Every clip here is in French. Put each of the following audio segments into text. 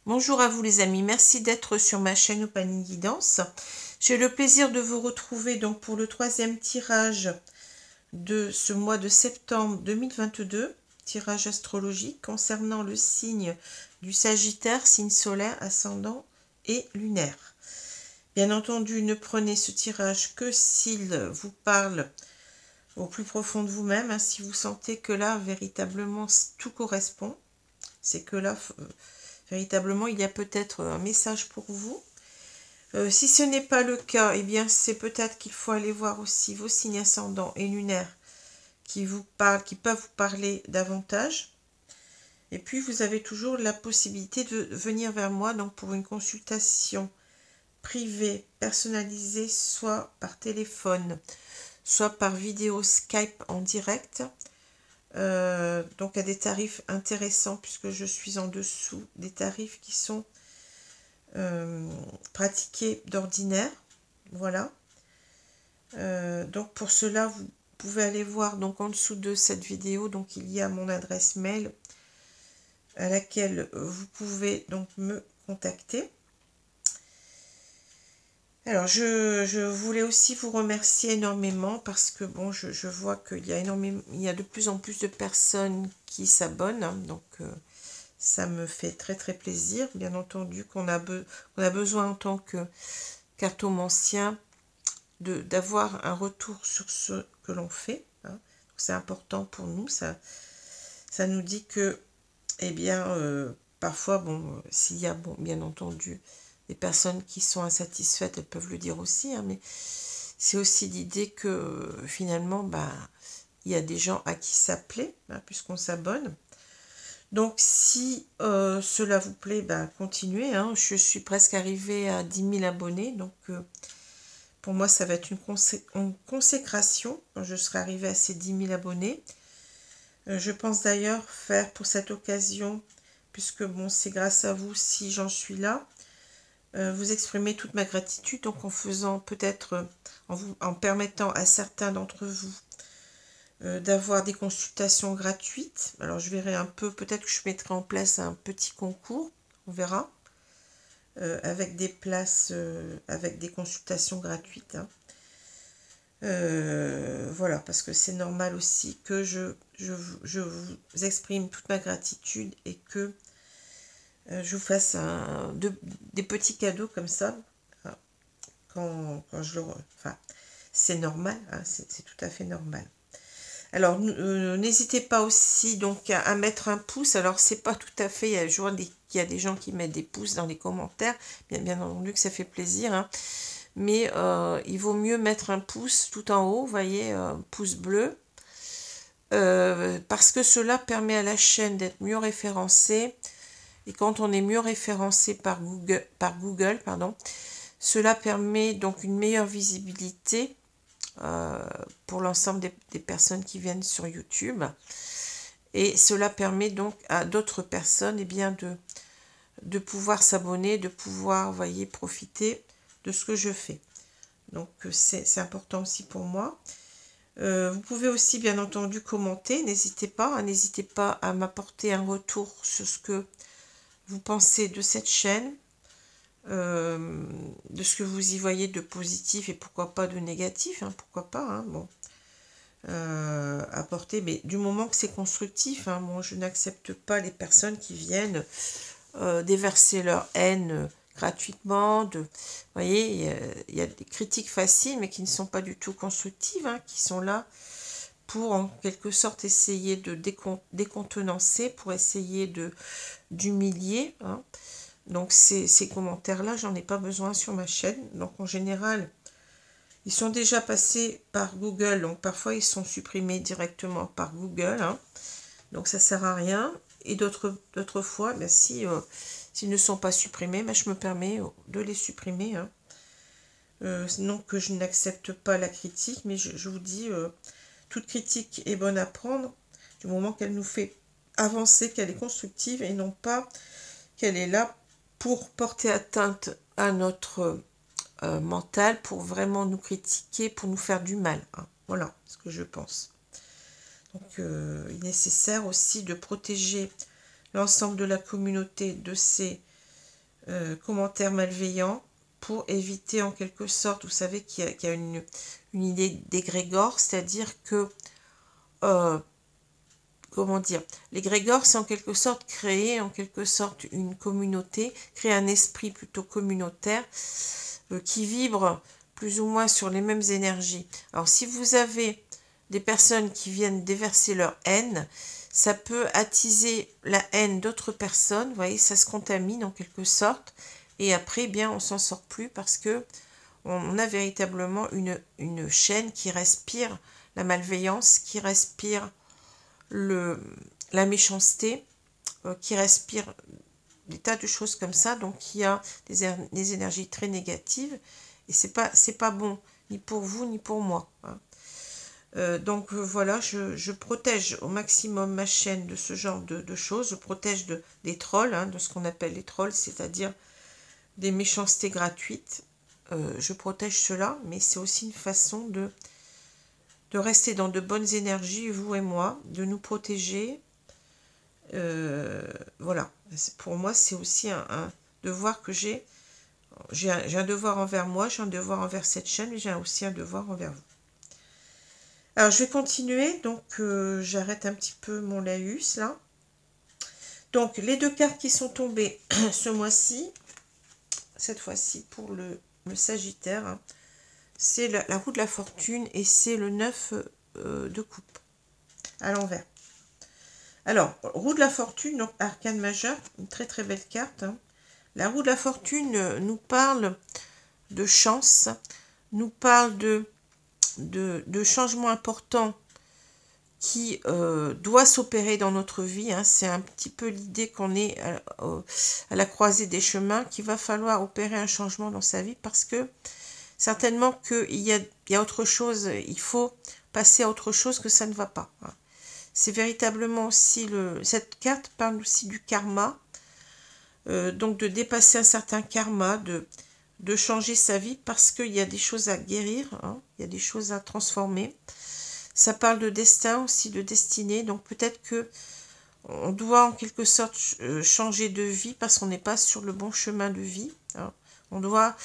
Bonjour à vous les amis, merci d'être sur ma chaîne Opaline Guidance. J'ai le plaisir de vous retrouver donc pour le troisième tirage de ce mois de septembre 2022, tirage astrologique concernant le signe du Sagittaire, signe solaire, ascendant et lunaire. Bien entendu, ne prenez ce tirage que s'il vous parle au plus profond de vous-même, si vous sentez que là, véritablement, tout correspond, c'est que là, véritablement, il y a peut-être un message pour vous. Si ce n'est pas le cas, eh bien, c'est peut-être qu'il faut aller voir aussi vos signes ascendants et lunaires qui vous parlent, qui peuvent vous parler davantage. Et puis, vous avez toujours la possibilité de venir vers moi donc pour une consultation privée, personnalisée, soit par téléphone, soit par vidéo Skype en direct. Donc à des tarifs intéressants puisque je suis en dessous des tarifs qui sont pratiqués d'ordinaire. Voilà. Donc pour cela, vous pouvez aller voir donc en dessous de cette vidéo, donc il y a mon adresse mail à laquelle vous pouvez donc me contacter. Alors je voulais aussi vous remercier énormément parce que bon, je vois qu'il y a il y a de plus en plus de personnes qui s'abonnent, donc ça me fait très très plaisir. Bien entendu qu'on a besoin en tant que cartomancien d'avoir un retour sur ce que l'on fait. C'est important pour nous, ça nous dit que, eh bien, parfois, bon, s'il y a, bon, bien entendu, des personnes qui sont insatisfaites, elles peuvent le dire aussi, mais c'est aussi l'idée que finalement, il y a des gens à qui ça plaît, puisqu'on s'abonne. Donc si cela vous plaît, continuez. Je suis presque arrivée à 10 000 abonnés, donc pour moi ça va être une consécration quand je serai arrivée à ces 10 000 abonnés. Je pense d'ailleurs faire pour cette occasion, puisque bon, c'est grâce à vous si j'en suis là, vous exprimer toute ma gratitude, donc en faisant peut-être, en permettant à certains d'entre vous d'avoir des consultations gratuites. Alors je verrai un peu, peut-être que je mettrai en place un petit concours, on verra, avec des places, avec des consultations gratuites. Voilà, parce que c'est normal aussi que je vous exprime toute ma gratitude et que je vous fasse des petits cadeaux comme ça, quand je le... Enfin, c'est normal, c'est tout à fait normal. Alors, n'hésitez pas aussi donc à mettre un pouce. Alors, c'est pas tout à fait... Je vois qu'il y a des gens qui mettent des pouces dans les commentaires. Bien entendu que ça fait plaisir, mais il vaut mieux mettre un pouce tout en haut, vous voyez, pouce bleu, parce que cela permet à la chaîne d'être mieux référencée. Et quand on est mieux référencé par Google, cela permet donc une meilleure visibilité pour l'ensemble des personnes qui viennent sur YouTube. Et cela permet donc à d'autres personnes de pouvoir s'abonner, de pouvoir, voyez, profiter de ce que je fais. Donc c'est important aussi pour moi. Vous pouvez aussi bien entendu commenter, n'hésitez pas à m'apporter un retour sur ce que vous pensez de cette chaîne, de ce que vous y voyez de positif et pourquoi pas de négatif, pourquoi pas, bon, apporter, mais du moment que c'est constructif, moi je n'accepte pas les personnes qui viennent déverser leur haine gratuitement, vous voyez, il y a des critiques faciles mais qui ne sont pas du tout constructives, qui sont là pour en quelque sorte essayer de décontenancer, pour essayer d'humilier, Donc ces commentaires-là, j'en ai pas besoin sur ma chaîne. Donc en général, ils sont déjà passés par Google. Donc parfois, ils sont supprimés directement par Google. Donc ça sert à rien. Et d'autres fois, s'ils ne sont pas supprimés, je me permets de les supprimer. Non que je n'accepte pas la critique, mais je vous dis, toute critique est bonne à prendre du moment qu'elle nous fait avancer, qu'elle est constructive et non pas qu'elle est là pour porter atteinte à notre mental, pour vraiment nous critiquer, pour nous faire du mal. Voilà ce que je pense. Donc il est nécessaire aussi de protéger l'ensemble de la communauté de ces commentaires malveillants pour éviter en quelque sorte, vous savez qu'il y a une idée d'égrégore, c'est-à-dire que, comment dire, l'égrégore c'est en quelque sorte créer en quelque sorte une communauté, créer un esprit plutôt communautaire qui vibre plus ou moins sur les mêmes énergies. Alors si vous avez des personnes qui viennent déverser leur haine, ça peut attiser la haine d'autres personnes, vous voyez, ça se contamine en quelque sorte, et après, eh bien, on s'en sort plus parce que on a véritablement une chaîne qui respire la malveillance, qui respire la méchanceté, qui respire des tas de choses comme ça, donc il y a des énergies très négatives, et c'est pas bon, ni pour vous, ni pour moi, hein. Donc voilà, je protège au maximum ma chaîne de ce genre de choses. Je protège des trolls, hein, de ce qu'on appelle les trolls, c'est-à-dire des méchancetés gratuites. Je protège cela, mais c'est aussi une façon de rester dans de bonnes énergies, vous et moi, de nous protéger. Voilà, pour moi c'est aussi un devoir que j'ai. J'ai un devoir envers moi, j'ai un devoir envers cette chaîne, mais j'ai aussi un devoir envers vous. Alors, je vais continuer, donc j'arrête un petit peu mon laïus, là. Donc, les deux cartes qui sont tombées ce mois-ci, cette fois-ci pour le Sagittaire, hein, c'est la roue de la fortune et c'est le 9 de coupe, à l'envers. Alors, roue de la fortune, donc arcane majeur, une très très belle carte, hein. La roue de la fortune nous parle de chance, nous parle de changements importants qui doit s'opérer dans notre vie, hein. C'est un petit peu l'idée qu'on est à la croisée des chemins, qu'il va falloir opérer un changement dans sa vie parce que certainement qu'il y a autre chose, il faut passer à autre chose, que ça ne va pas, hein. C'est véritablement aussi cette carte parle aussi du karma, donc de dépasser un certain karma, de changer sa vie parce qu'il y a des choses à guérir, hein, il y a des choses à transformer. Ça parle de destin aussi, de destinée, donc peut-être que on doit en quelque sorte changer de vie parce qu'on n'est pas sur le bon chemin de vie, hein. On doit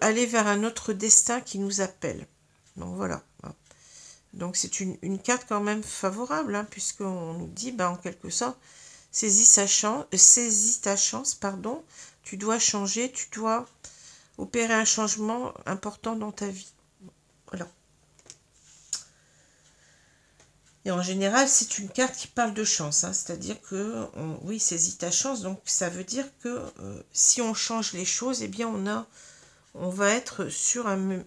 aller vers un autre destin qui nous appelle. Donc voilà, hein. Donc c'est une carte quand même favorable, hein, puisqu'on nous dit, en quelque sorte, saisis ta chance, pardon, tu dois changer, tu dois opérer un changement important dans ta vie. Voilà. Et en général, c'est une carte qui parle de chance, hein, c'est-à-dire que, oui, saisis ta chance, donc ça veut dire que si on change les choses, eh bien on va être sur un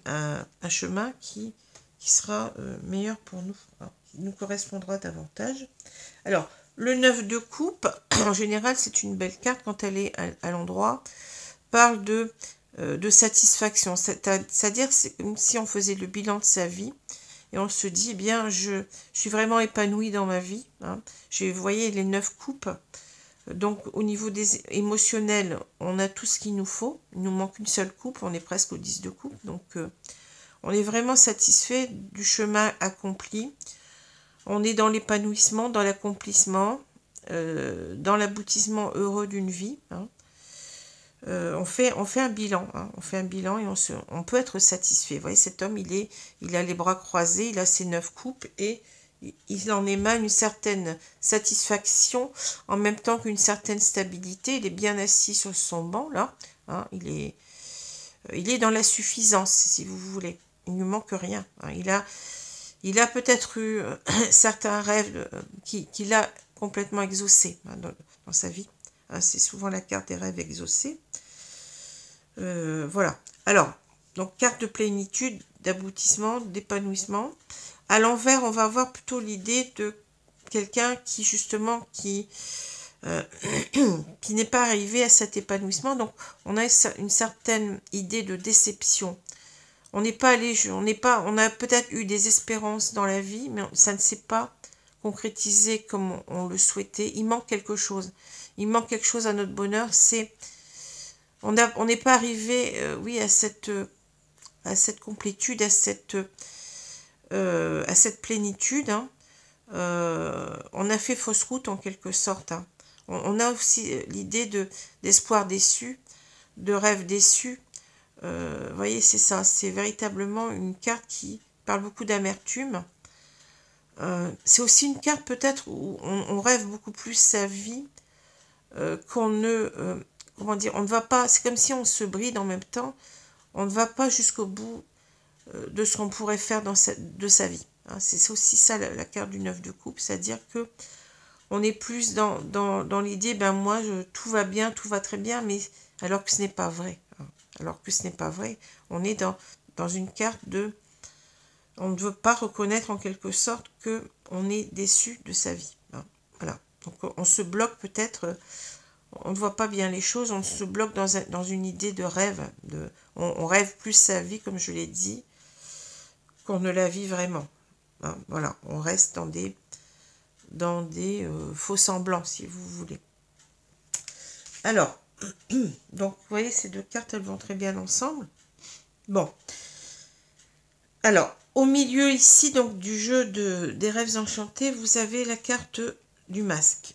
chemin qui sera meilleur pour nous, hein, qui nous correspondra davantage. Alors, le 9 de coupe, en général, c'est une belle carte quand elle est à l'endroit, parle de satisfaction, c'est-à-dire c'est comme si on faisait le bilan de sa vie, et on se dit, eh bien, je suis vraiment épanouie dans ma vie, hein. Vous voyez, les 9 coupes, donc au niveau des émotionnels, on a tout ce qu'il nous faut, il nous manque une seule coupe, on est presque au 10 de coupe, donc on est vraiment satisfait du chemin accompli, on est dans l'épanouissement, dans l'accomplissement, dans l'aboutissement heureux d'une vie, hein. On fait un bilan, hein, on fait un bilan et on peut être satisfait. Vous voyez, cet homme, il a les bras croisés, il a ses 9 coupes et il en émane une certaine satisfaction en même temps qu'une certaine stabilité. Il est bien assis sur son banc, là, hein, il est dans la suffisance, si vous voulez. Il ne manque rien, hein. Il a peut-être eu certains rêves qu'il a complètement exaucés, hein, dans sa vie. C'est souvent la carte des rêves exaucés. Voilà. Alors, donc carte de plénitude, d'aboutissement, d'épanouissement. À l'envers, on va avoir plutôt l'idée de quelqu'un qui, justement, qui n'est pas arrivé à cet épanouissement. Donc, on a une certaine idée de déception. On n'est pas allé, on a peut-être eu des espérances dans la vie, mais ça ne s'est pas concrétisé comme on le souhaitait. Il manque quelque chose. Il manque quelque chose à notre bonheur. On n'est pas arrivé, oui, à cette complétude, à cette plénitude, hein. On a fait fausse route en quelque sorte, hein. On a aussi l'idée d'espoir déçu, de rêve déçu. Vous voyez, c'est ça. C'est véritablement une carte qui parle beaucoup d'amertume. C'est aussi une carte peut-être où on rêve beaucoup plus sa vie qu'on ne... comment dire, on ne va pas... C'est comme si on se bride en même temps. On ne va pas jusqu'au bout de ce qu'on pourrait faire de sa vie. Hein, c'est aussi ça la carte du 9 de coupe, c'est-à-dire que on est plus dans l'idée, ben moi, tout va bien, tout va très bien, mais alors que ce n'est pas vrai. Hein, alors que ce n'est pas vrai. On est dans une carte de... On ne veut pas reconnaître en quelque sorte que on est déçu de sa vie. Hein, voilà. Donc on se bloque peut-être, on ne voit pas bien les choses, on se bloque dans une idée de rêve. On rêve plus sa vie, comme je l'ai dit, qu'on ne la vit vraiment. Hein, voilà, on reste dans des faux semblants, si vous voulez. Alors, donc, vous voyez, ces deux cartes, elles vont très bien ensemble. Bon. Alors, au milieu ici, donc, du jeu des rêves enchantés, vous avez la carte du masque.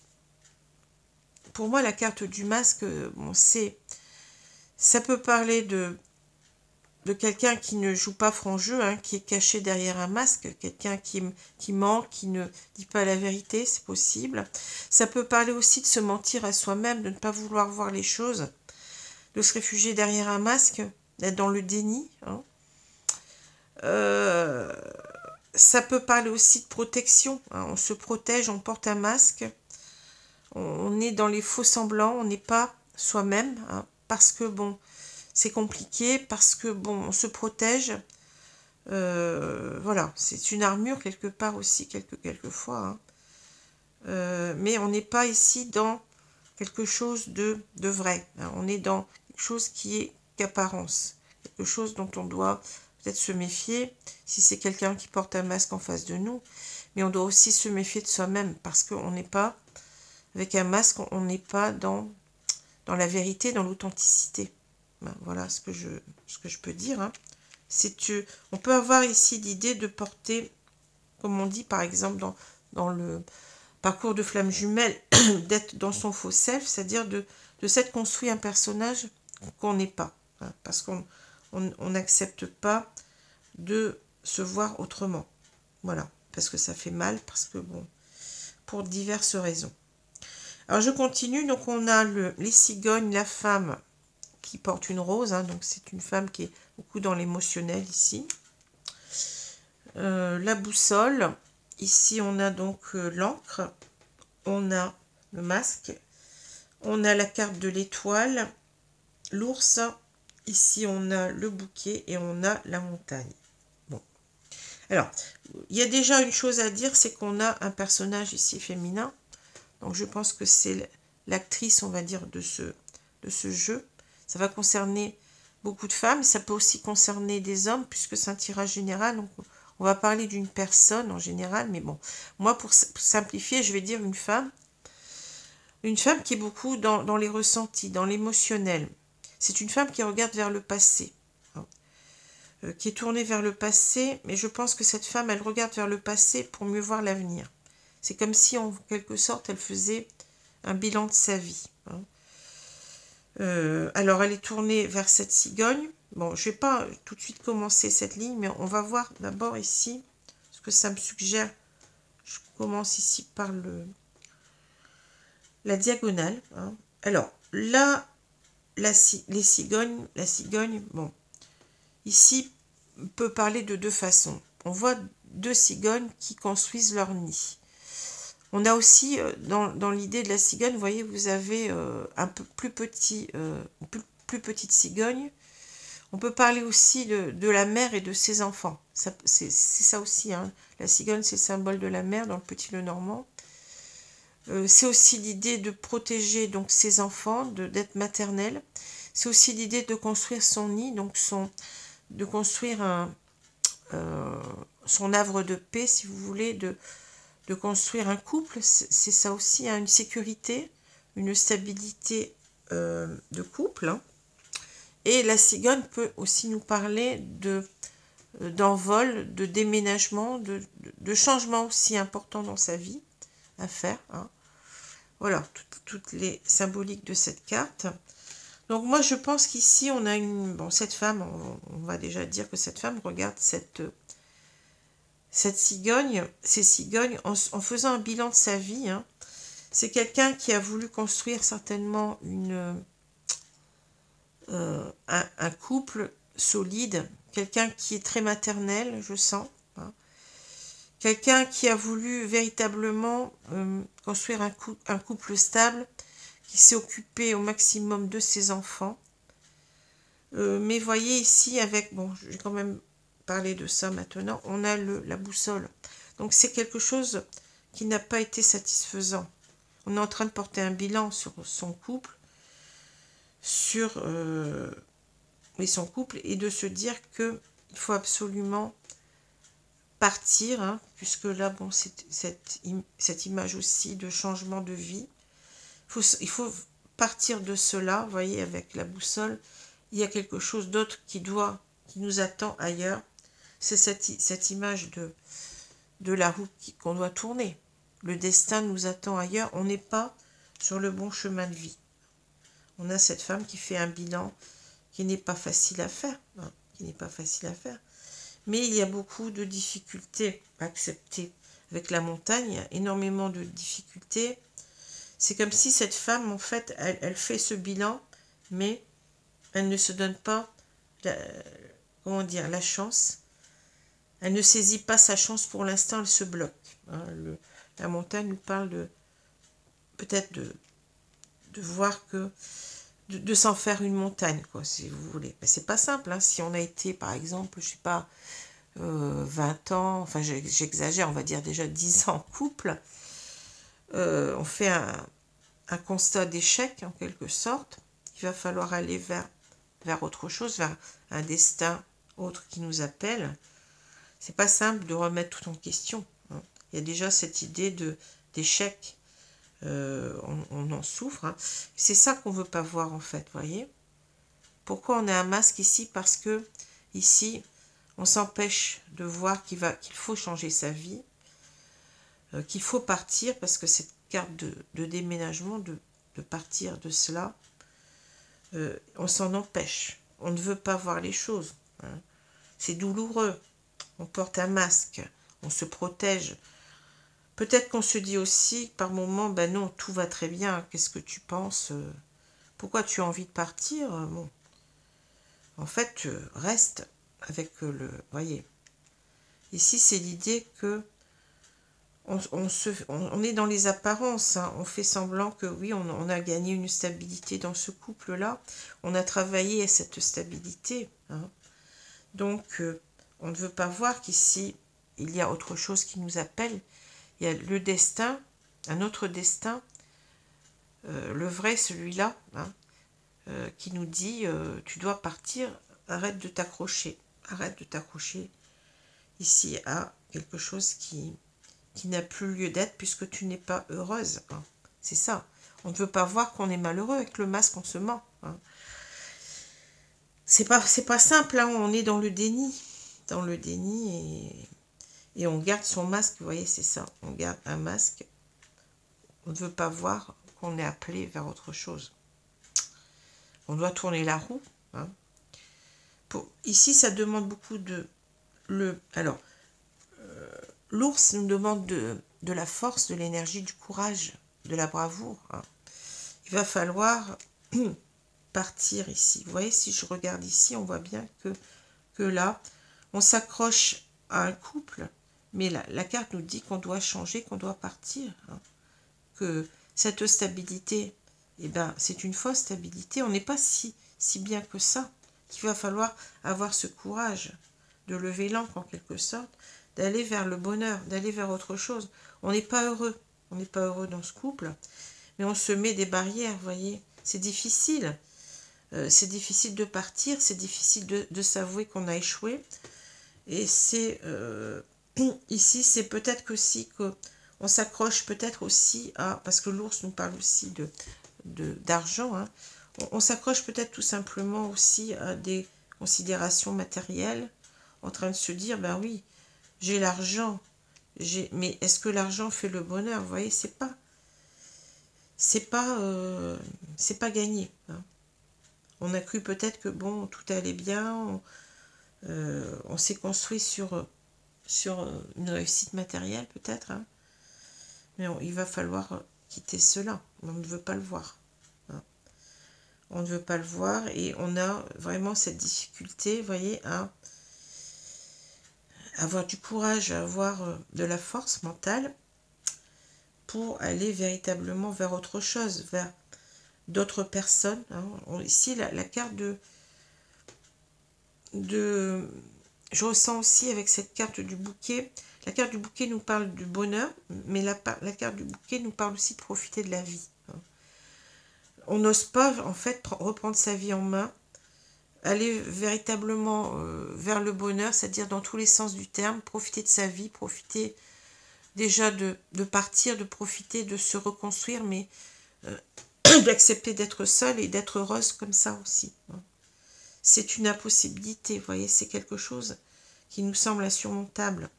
Pour moi, la carte du masque, bon, ça peut parler de quelqu'un qui ne joue pas franc jeu, hein, qui est caché derrière un masque, quelqu'un qui ment, qui ne dit pas la vérité, c'est possible. Ça peut parler aussi de se mentir à soi-même, de ne pas vouloir voir les choses, de se réfugier derrière un masque, d'être dans le déni. Hein. Ça peut parler aussi de protection, hein, on se protège, on porte un masque, on est dans les faux semblants, on n'est pas soi-même, hein, parce que bon... C'est compliqué parce que, bon, on se protège. Voilà, c'est une armure quelque part aussi, quelquefois. Hein. Mais on n'est pas ici dans quelque chose de vrai. Hein. On est dans quelque chose qui est qu'apparence. Quelque chose dont on doit peut-être se méfier si c'est quelqu'un qui porte un masque en face de nous. Mais on doit aussi se méfier de soi-même parce qu'on n'est pas, avec un masque, on n'est pas dans la vérité, dans l'authenticité. Ben, voilà ce que je peux dire. Hein. On peut avoir ici l'idée de porter, comme on dit par exemple dans le parcours de flamme jumelle, d'être dans son faux self, c'est-à-dire de s'être construit un personnage qu'on n'est pas. Hein, parce qu'on n'accepte pas de se voir autrement. Voilà, parce que ça fait mal, parce que bon, pour diverses raisons. Alors je continue, donc on a les cigognes, la femme qui porte une rose, hein, donc c'est une femme qui est beaucoup dans l'émotionnel ici. La boussole, ici on a donc l'encre, on a le masque, on a la carte de l'étoile, l'ours, ici on a le bouquet et on a la montagne. Bon. Alors, il y a déjà une chose à dire, c'est qu'on a un personnage ici féminin, donc je pense que c'est l'actrice, on va dire, de ce jeu. Ça va concerner beaucoup de femmes, ça peut aussi concerner des hommes, puisque c'est un tirage général, donc on va parler d'une personne en général, mais bon, moi pour simplifier, je vais dire une femme qui est beaucoup dans les ressentis, dans l'émotionnel. C'est une femme qui regarde vers le passé, hein, qui est tournée vers le passé, mais je pense que cette femme, elle regarde vers le passé pour mieux voir l'avenir. C'est comme si, en quelque sorte, elle faisait un bilan de sa vie, hein. Alors, elle est tournée vers cette cigogne. Bon, je ne vais pas tout de suite commencer cette ligne, mais on va voir d'abord ici ce que ça me suggère. Je commence ici par la diagonale. Hein. Alors, là, la cigogne, bon, ici, peut parler de deux façons. On voit deux cigognes qui construisent leur nid. On a aussi, dans l'idée de la cigogne, vous voyez, vous avez un peu plus petite cigogne. On peut parler aussi de la mère et de ses enfants. C'est ça aussi, hein. La cigogne, c'est le symbole de la mère dans le Petit Lenormand. C'est aussi l'idée de protéger donc ses enfants, d'être maternelle. C'est aussi l'idée de construire son nid, donc de construire son havre de paix, si vous voulez, de construire un couple, c'est ça aussi, hein, une sécurité, une stabilité de couple. Hein. Et la cigogne peut aussi nous parler d'envol, de déménagement, de changement aussi important dans sa vie à faire. Hein. Voilà, toutes les symboliques de cette carte. Donc moi je pense qu'ici on a cette femme, on va déjà dire que cette femme regarde cette cigogne, ces cigognes, en faisant un bilan de sa vie. Hein. C'est quelqu'un qui a voulu construire certainement un couple solide, quelqu'un qui est très maternel, je sens. Hein. Quelqu'un qui a voulu véritablement construire un couple stable, qui s'est occupé au maximum de ses enfants. Mais voyez ici, j'ai quand même parlé de ça maintenant, on a la boussole. Donc c'est quelque chose qui n'a pas été satisfaisant. On est en train de porter un bilan sur son couple, et de se dire qu'il faut absolument partir, hein, puisque là, bon, c'est cette image aussi de changement de vie. Il faut partir de cela, vous voyez, avec la boussole, il y a quelque chose d'autre qui nous attend ailleurs. C'est cette image de la roue qu'on doit tourner. Le destin nous attend ailleurs, on n'est pas sur le bon chemin de vie. On a cette femme qui fait un bilan qui n'est pas facile à faire, hein, Mais il y a beaucoup de difficultés à accepter. Avec la montagne, il y a énormément de difficultés. C'est comme si cette femme, en fait, elle fait ce bilan, mais elle ne se donne pas, la chance. Elle ne saisit pas sa chance pour l'instant, elle se bloque. Hein. La montagne nous parle peut-être de voir que de s'en faire une montagne, quoi, si vous voulez. Mais c'est pas simple, hein. Si on a été, par exemple, je sais pas, 20 ans, enfin j'exagère, on va dire déjà 10 ans en couple, on fait un constat d'échec en quelque sorte. Il va falloir aller vers autre chose, vers un destin autre qui nous appelle. C'est pas simple de remettre tout en question. Hein. Il y a déjà cette idée d'échec. On en souffre. Hein. C'est ça qu'on veut pas voir en fait, voyez. Pourquoi on a un masque ici? Parce que ici, on s'empêche de voir qu'il faut changer sa vie, qu'il faut partir, parce que cette carte de déménagement, de partir de cela, on s'en empêche. On ne veut pas voir les choses. Hein. C'est douloureux. On porte un masque, on se protège. Peut-être qu'on se dit aussi par moments, ben non, tout va très bien, qu'est-ce que tu penses? Pourquoi tu as envie de partir? Bon. En fait, reste avec voyez, ici c'est l'idée que on est dans les apparences, hein. On fait semblant que oui, on a gagné une stabilité dans ce couple-là, on a travaillé à cette stabilité. Hein. Donc, on ne veut pas voir qu'ici, il y a autre chose qui nous appelle. Il y a le destin, un autre destin, le vrai, celui-là, hein, qui nous dit tu dois partir, arrête de t'accrocher ici à quelque chose qui n'a plus lieu d'être puisque tu n'es pas heureuse. Hein. C'est ça. On ne veut pas voir qu'on est malheureux. Avec le masque, on se ment. Hein. C'est pas simple. Hein. On est dans le déni. Et on garde son masque, vous voyez, c'est ça. On garde un masque. On ne veut pas voir qu'on est appelé vers autre chose. On doit tourner la roue. Hein. Ici, ça demande beaucoup alors, l'ours nous demande de la force, de l'énergie, du courage, de la bravoure. Hein. Il va falloir partir ici. Vous voyez, si je regarde ici, on voit bien que là, on s'accroche à un couple, mais la carte nous dit qu'on doit changer, qu'on doit partir. Hein. Que cette stabilité, eh ben, c'est une fausse stabilité. On n'est pas si bien que ça. Qu'il va falloir avoir ce courage de lever l'ancre en quelque sorte, d'aller vers le bonheur, d'aller vers autre chose. On n'est pas heureux. On n'est pas heureux dans ce couple, mais on se met des barrières, vous voyez. C'est difficile. C'est difficile de partir, c'est difficile de s'avouer qu'on a échoué. Et c'est ici, c'est peut-être aussi qu'on s'accroche peut-être aussi à, parce que l'ours nous parle aussi d'argent, hein, on s'accroche peut-être tout simplement aussi à des considérations matérielles, en train de se dire, ben oui, j'ai l'argent, mais est-ce que l'argent fait le bonheur? Vous voyez, c'est c'est pas gagné. Hein. On a cru peut-être que bon, tout allait bien, on s'est construit sur une réussite matérielle peut-être, hein. Mais il va falloir quitter cela. On ne veut pas le voir. Hein. On ne veut pas le voir et on a vraiment cette difficulté, vous voyez, à avoir du courage, à avoir de la force mentale pour aller véritablement vers autre chose, vers d'autres personnes. Hein. Ici, la carte je ressens aussi avec cette carte du bouquet. La carte du bouquet nous parle du bonheur, mais la carte du bouquet nous parle aussi de profiter de la vie. Hein. On n'ose pas, en fait, reprendre sa vie en main, aller véritablement vers le bonheur, c'est-à-dire dans tous les sens du terme, profiter de sa vie, profiter déjà de partir, de profiter, de se reconstruire, mais d'accepter d'être seule et d'être heureuse comme ça aussi. Hein. C'est une impossibilité, vous voyez, c'est quelque chose qui nous semble insurmontable.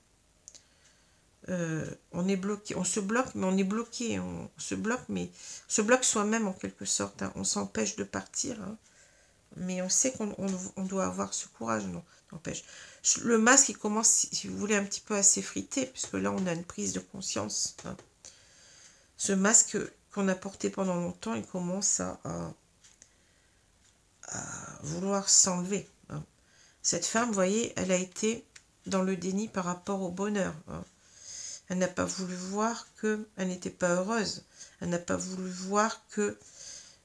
On est bloqué, on se bloque, mais on est bloqué, on se bloque, mais on se bloque soi-même en quelque sorte. Hein. On s'empêche de partir, hein. Mais on sait qu'on doit avoir ce courage, non, n'empêche. Le masque, il commence, si vous voulez, un petit peu à s'effriter, puisque là, on a une prise de conscience. Hein. Ce masque qu'on a porté pendant longtemps, il commence à vouloir s'enlever. Hein. Cette femme, vous voyez, elle a été dans le déni par rapport au bonheur. Hein. Elle n'a pas voulu voir qu'elle n'était pas heureuse. Elle n'a pas voulu voir que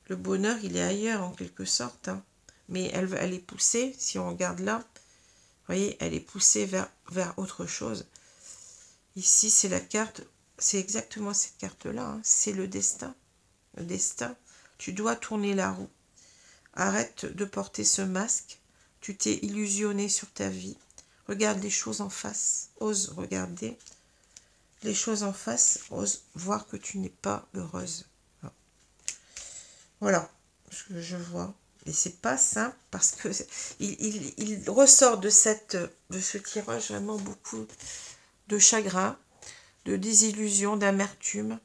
le bonheur, il est ailleurs en quelque sorte. Hein. Mais elle est poussée, si on regarde là, vous voyez, elle est poussée vers autre chose. Ici, c'est la carte, c'est exactement cette carte-là. Hein. C'est le destin. Le destin. Tu dois tourner la roue. Arrête de porter ce masque. Tu t'es illusionné sur ta vie. Regarde les choses en face. Ose regarder les choses en face. Ose voir que tu n'es pas heureuse. Voilà ce que je vois. Et c'est pas simple parce que il ressort de ce tirage vraiment beaucoup de chagrin, de désillusion, d'amertume.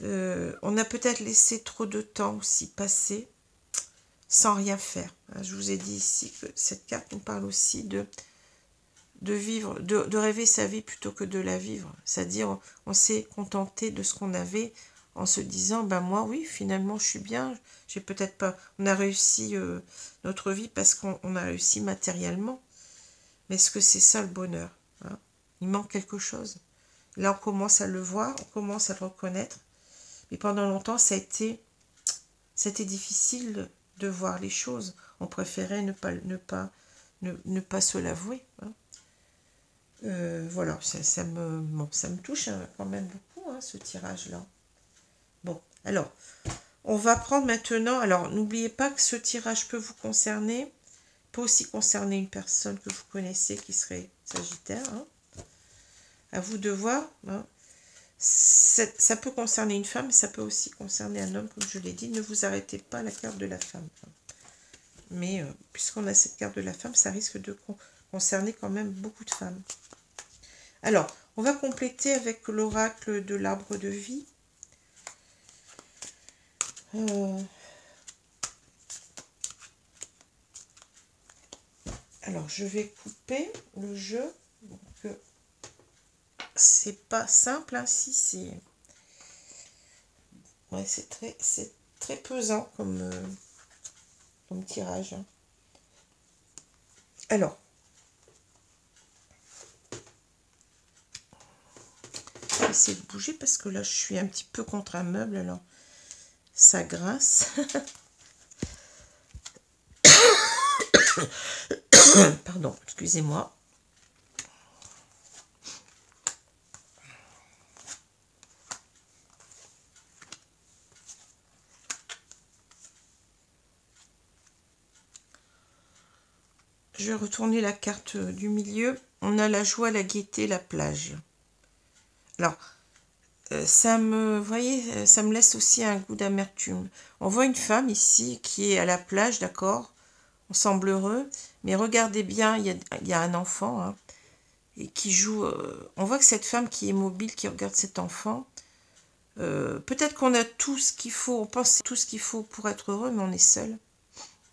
On a peut-être laissé trop de temps aussi passer sans rien faire. Je vous ai dit ici que cette carte nous parle aussi de vivre, de rêver sa vie plutôt que de la vivre. C'est-à-dire, on s'est contenté de ce qu'on avait en se disant, ben moi, oui, finalement, je suis bien. J'ai peut-être pas... On a réussi notre vie parce qu'on a réussi matériellement. Mais est-ce que c'est ça le bonheur, hein? Il manque quelque chose. Là, on commence à le voir, on commence à le reconnaître. Mais pendant longtemps, c'était difficile de voir les choses. On préférait ne pas se l'avouer. Hein. Voilà, ça me touche quand même beaucoup, hein, ce tirage-là. Bon, alors, on va prendre maintenant... Alors, n'oubliez pas que ce tirage peut vous concerner, peut aussi concerner une personne que vous connaissez qui serait Sagittaire. Hein. À vous de voir. Hein. Ça peut concerner une femme, mais ça peut aussi concerner un homme, comme je l'ai dit. Ne vous arrêtez pas à la carte de la femme. Mais puisqu'on a cette carte de la femme, ça risque de concerner quand même beaucoup de femmes. Alors, on va compléter avec l'oracle de l'arbre de vie. Alors, je vais couper le jeu. Donc, c'est pas simple, hein, si c'est... Ouais, c'est très pesant comme tirage. Hein. Alors, je vais essayer de bouger parce que là, je suis un petit peu contre un meuble, alors ça grince. Pardon, excusez-moi. Je vais retourner la carte du milieu. On a la joie, la gaieté, la plage. Alors, vous voyez, ça me laisse aussi un goût d'amertume. On voit une femme ici qui est à la plage, d'accord? On semble heureux, mais regardez bien, il y a un enfant hein, et qui joue. On voit que cette femme qui est mobile, qui regarde cet enfant, Peut-être qu'on a tout ce qu'il faut, on pense tout ce qu'il faut pour être heureux, mais on est seul.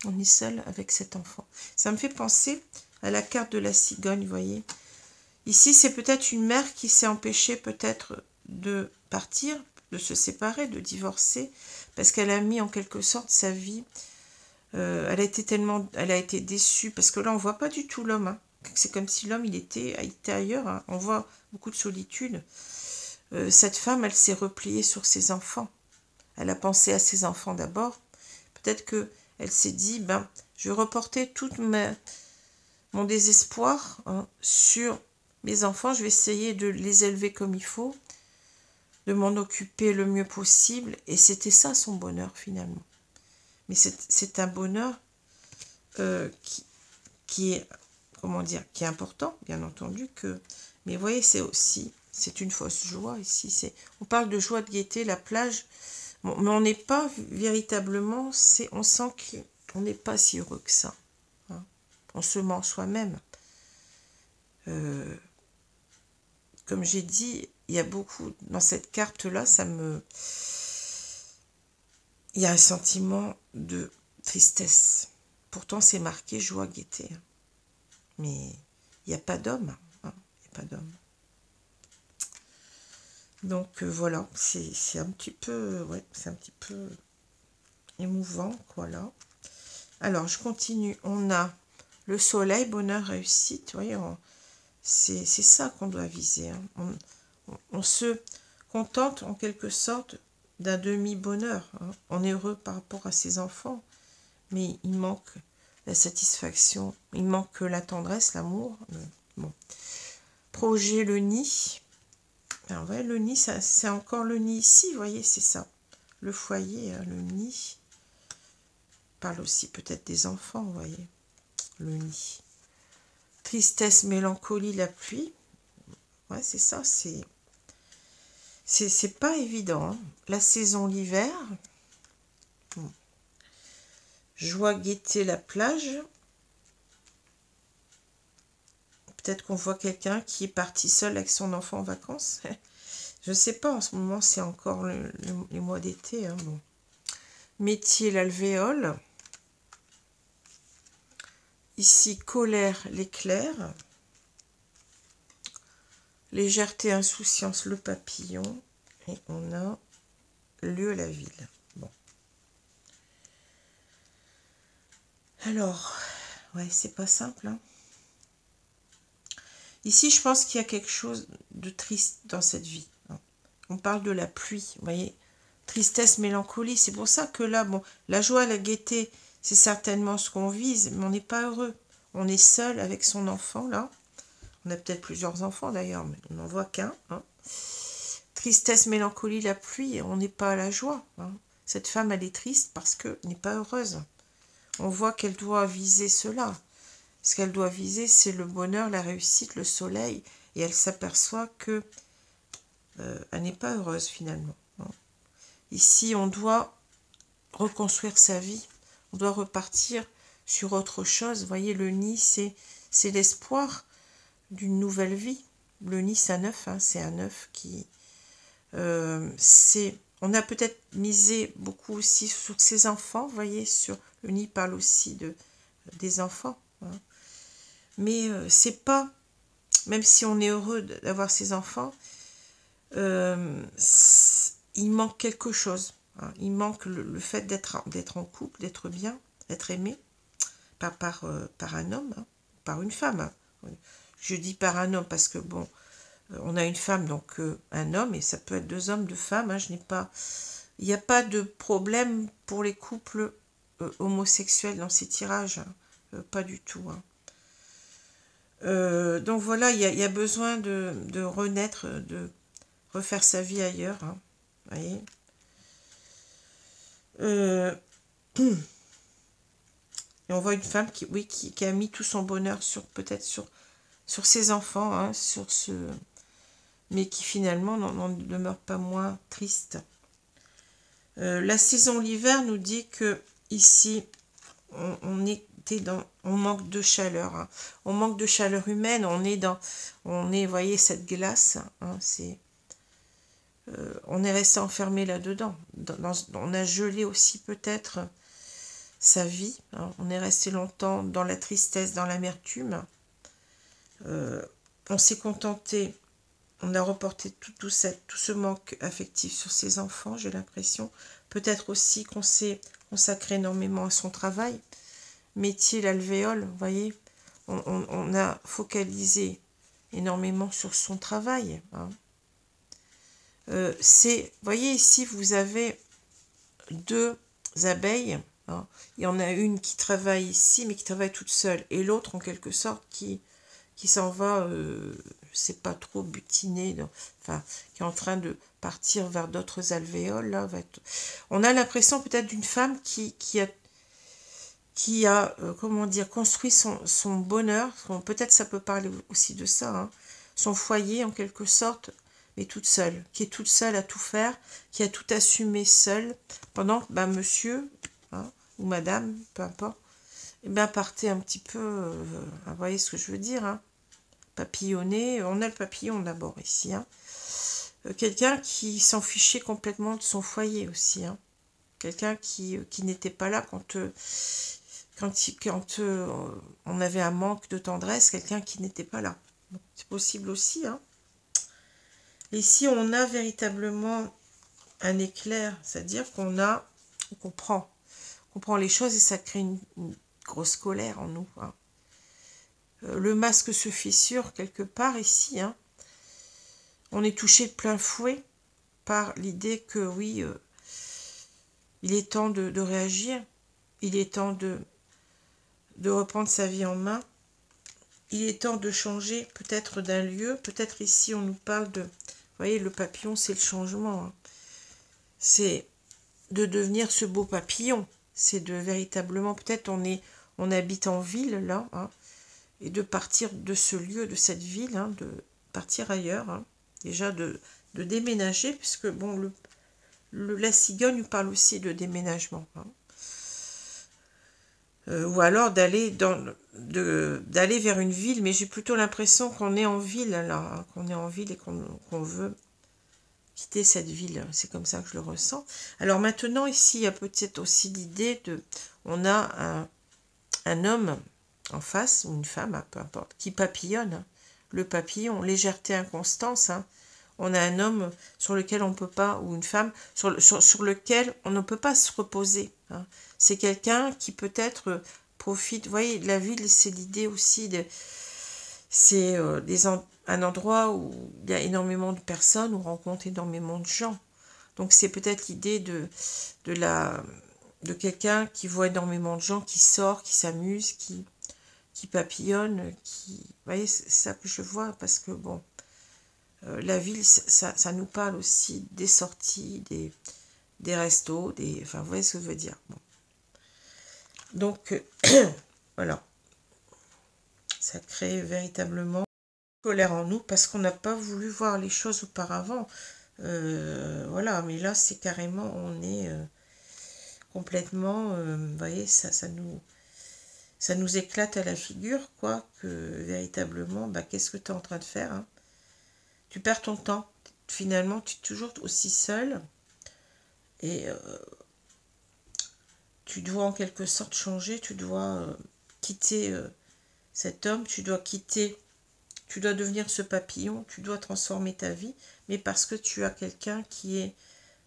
On est seul avec cet enfant. Ça me fait penser à la carte de la cigogne, vous voyez. Ici, c'est peut-être une mère qui s'est empêchée peut-être de partir, de se séparer, de divorcer, parce qu'elle a mis en quelque sorte sa vie. Elle a été déçue, parce que là, on voit pas du tout l'homme. Hein. C'est comme si l'homme, il était ailleurs. Hein. On voit beaucoup de solitude. Cette femme, elle s'est repliée sur ses enfants. Elle a pensé à ses enfants d'abord. Peut-être que elle s'est dit, ben, je vais reporter tout mon désespoir sur mes enfants. Je vais essayer de les élever comme il faut, de m'en occuper le mieux possible. Et c'était ça son bonheur finalement. Mais c'est un bonheur qui est, comment dire, qui est important, bien entendu. Mais vous voyez, c'est une fausse joie ici. On parle de joie, de gaieté, la plage. Bon, mais on n'est pas véritablement, on sent qu'on n'est pas si heureux que ça. Hein. On se ment soi-même. Comme j'ai dit, il y a beaucoup, dans cette carte-là, il y a un sentiment de tristesse. Pourtant, c'est marqué joie, gaieté. Mais il n'y a pas d'homme. Hein. Il n'y a pas d'homme. Donc voilà, c'est un petit peu, ouais, c'est un petit peu émouvant, quoi, là. Alors, je continue. On a le soleil, bonheur, réussite. Vous voyez, c'est ça qu'on doit viser. Hein. On se contente, en quelque sorte, d'un demi-bonheur. Hein. On est heureux par rapport à ses enfants, mais il manque la satisfaction, il manque la tendresse, l'amour. Bon. Projet, le nid. Alors, ouais, le nid, c'est encore le nid ici, vous voyez, c'est ça. Le foyer, hein, le nid. Parle aussi peut-être des enfants, vous voyez. Le nid. Tristesse, mélancolie, la pluie. Ouais, c'est ça, c'est pas évident. Hein. La saison, l'hiver. Joie, gaieté, la plage. Peut-être qu'on voit quelqu'un qui est parti seul avec son enfant en vacances. Je ne sais pas, en ce moment, c'est encore les mois d'été. Hein, bon. Métier, l'alvéole. Ici, colère, l'éclair. Légèreté, insouciance, le papillon. Et on a lieu, la ville. Bon. Alors, ouais, c'est pas simple. Hein. Ici, je pense qu'il y a quelque chose de triste dans cette vie. Hein. On parle de la pluie, vous voyez. Tristesse, mélancolie. C'est pour ça que là, bon, la joie, la gaieté, c'est certainement ce qu'on vise, mais on n'est pas heureux. On est seul avec son enfant, là. On a peut-être plusieurs enfants, d'ailleurs, mais on n'en voit qu'un. Hein. Tristesse, mélancolie, la pluie, on n'est pas à la joie. Hein. Cette femme, elle est triste parce qu'elle n'est pas heureuse. On voit qu'elle doit viser cela. Ce qu'elle doit viser, c'est le bonheur, la réussite, le soleil. Et elle s'aperçoit que elle n'est pas heureuse, finalement. Hein. Ici, on doit reconstruire sa vie. On doit repartir sur autre chose. Vous voyez, le nid, c'est l'espoir d'une nouvelle vie. Le nid, c'est un œuf. Hein, c'est un œuf qui... on a peut-être misé beaucoup aussi sur ses enfants. Vous voyez, le nid parle aussi des enfants. Hein. Mais c'est pas... Même si on est heureux d'avoir ses enfants, il manque quelque chose. Hein. Il manque le fait d'être en couple, d'être bien, d'être aimé par un homme, hein, par une femme. Hein. Je dis par un homme parce que, bon, on a une femme, donc un homme, et ça peut être deux hommes, deux femmes. Hein. Il n'y a pas de problème pour les couples homosexuels dans ces tirages. Hein. Pas du tout. Hein. Donc voilà, il y a besoin de renaître, de refaire sa vie ailleurs. Hein. Vous voyez. Et on voit une femme qui a mis tout son bonheur peut-être sur ses enfants, hein, mais qui finalement n'en demeure pas moins triste. La saison l'hiver nous dit que ici on manque de chaleur, hein. On manque de chaleur humaine, vous voyez cette glace, hein, on est resté enfermé là-dedans. On a gelé aussi peut-être sa vie. Hein. On est resté longtemps dans la tristesse, dans l'amertume. On s'est contenté, on a reporté tout ce manque affectif sur ses enfants, j'ai l'impression. Peut-être aussi qu'on s'est consacré énormément à son travail. Métier, l'alvéole, vous voyez. On a focalisé énormément sur son travail. Hein. Vous voyez ici, vous avez 2 abeilles. Hein. Il y en a une qui travaille ici, mais qui travaille toute seule. Et l'autre, en quelque sorte, qui s'en va, je sais pas trop, butiner, enfin, qui est en train de partir vers d'autres alvéoles. Là, on a l'impression peut-être d'une femme qui a comment dire, construit son bonheur. Peut-être ça peut parler aussi de ça. Hein. Son foyer, en quelque sorte, mais toute seule, qui est toute seule à tout faire, qui a tout assumé seule, pendant que monsieur, hein, ou madame, peu importe, partait un petit peu, vous voyez ce que je veux dire, hein, papillonner. On a le papillon d'abord ici. Hein. Quelqu'un qui s'en fichait complètement de son foyer aussi. Hein. Quelqu'un qui n'était pas là quand on avait un manque de tendresse, quelqu'un qui n'était pas là. C'est possible aussi. Hein. Ici, on a véritablement un éclair, c'est-à-dire on comprend les choses et ça crée une grosse colère en nous. Hein. Le masque se fissure quelque part ici. Hein. On est touché de plein fouet par l'idée que oui, il est temps de réagir, il est temps de reprendre sa vie en main, il est temps de changer peut-être d'un lieu, peut-être ici on nous parle de, vous voyez, le papillon c'est le changement, hein. C'est de devenir ce beau papillon, c'est de véritablement, peut-être on habite en ville là, hein, et de partir de ce lieu, de cette ville, hein, de partir ailleurs, hein, déjà de déménager, puisque bon, la cigogne nous parle aussi de déménagement, hein. Ou alors d'aller vers une ville, mais j'ai plutôt l'impression qu'on est en ville là, hein, qu'on est en ville et qu'on veut quitter cette ville. C'est comme ça que je le ressens. Alors maintenant ici, il y a peut-être aussi l'idée on a un homme en face, ou une femme, hein, peu importe, qui papillonne. Hein. Le papillon, légèreté, inconstance. Hein. On a un homme sur lequel on ne peut pas, ou une femme, sur lequel on ne peut pas se reposer. Hein. C'est quelqu'un qui peut-être profite. Vous voyez, la ville, c'est l'idée aussi c'est un endroit où il y a énormément de personnes, où on rencontre énormément de gens. Donc c'est peut-être l'idée de quelqu'un qui voit énormément de gens, qui sort, qui s'amuse, qui papillonne, vous voyez, c'est ça que je vois, parce que bon, la ville, ça nous parle aussi des sorties, des restos, enfin, vous voyez ce que je veux dire. Bon. Donc, voilà. Ça crée véritablement une colère en nous, parce qu'on n'a pas voulu voir les choses auparavant. Voilà, mais là, c'est carrément, on est complètement, vous voyez, ça nous éclate à la figure, quoi, que véritablement, qu'est-ce que tu es en train de faire, hein? Tu perds ton temps. Finalement, tu es toujours aussi seul. Et tu dois en quelque sorte changer. Tu dois quitter cet homme. Tu dois devenir ce papillon. Tu dois transformer ta vie. Mais parce que tu as quelqu'un qui est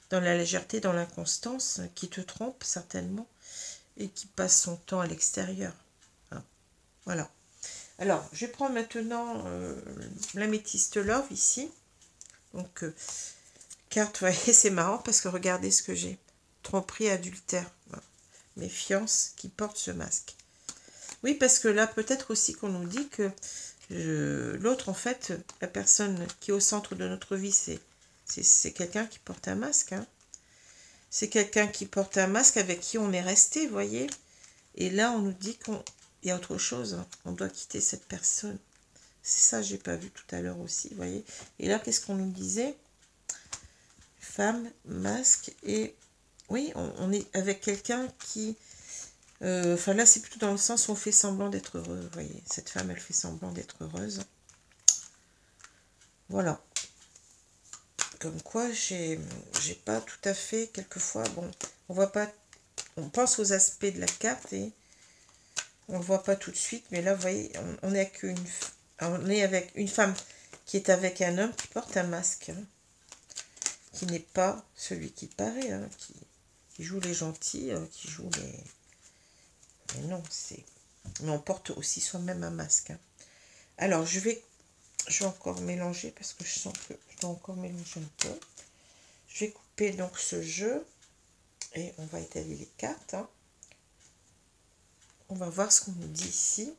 dans la légèreté, dans l'inconstance, qui te trompe certainement. Et qui passe son temps à l'extérieur. Hein. Voilà. Alors, je vais prendre maintenant l'améthyste love ici. Donc, carte, vous voyez, c'est marrant parce que regardez ce que j'ai. Tromperie, adultère. Voilà. Méfiance qui porte ce masque. Oui, parce que là, peut-être aussi qu'on nous dit que l'autre, en fait, la personne qui est au centre de notre vie, c'est quelqu'un qui porte un masque. Hein. C'est quelqu'un qui porte un masque avec qui on est resté, vous voyez. Et là, on nous dit qu'il y a autre chose. Hein. On doit quitter cette personne. C'est ça, j'ai pas vu tout à l'heure aussi, vous voyez. Et là, qu'est-ce qu'on nous disait? Femme, masque, et oui, on est avec quelqu'un qui... Enfin là, c'est plutôt dans le sens où on fait semblant d'être heureux, vous voyez. Cette femme, elle fait semblant d'être heureuse. Voilà. Comme quoi, j'ai pas tout à fait, quelquefois, bon, on voit pas, on pense aux aspects de la carte et on le voit pas tout de suite, mais là, vous voyez, on est avec une femme qui est avec un homme qui porte un masque, hein, qui n'est pas celui qui paraît, hein, qui joue les gentils, qui joue les... Mais non, c'est... Mais on porte aussi soi-même un masque, hein. Alors, je vais encore mélanger parce que je sens que je dois encore mélanger un peu. Je vais couper donc ce jeu et on va étaler les cartes, hein. On va voir ce qu'on nous dit ici.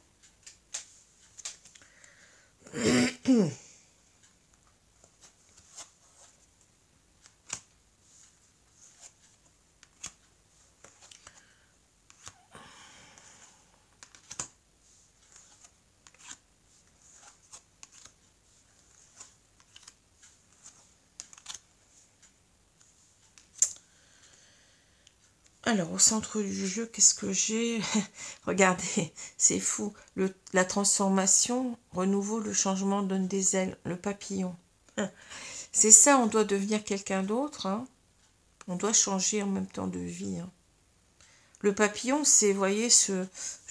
Alors, au centre du jeu, qu'est-ce que j'ai? Regardez, c'est fou. La transformation, renouveau, le changement donne des ailes, le papillon. C'est ça, on doit devenir quelqu'un d'autre, hein. On doit changer en même temps de vie, hein. Le papillon, c'est, vous voyez, je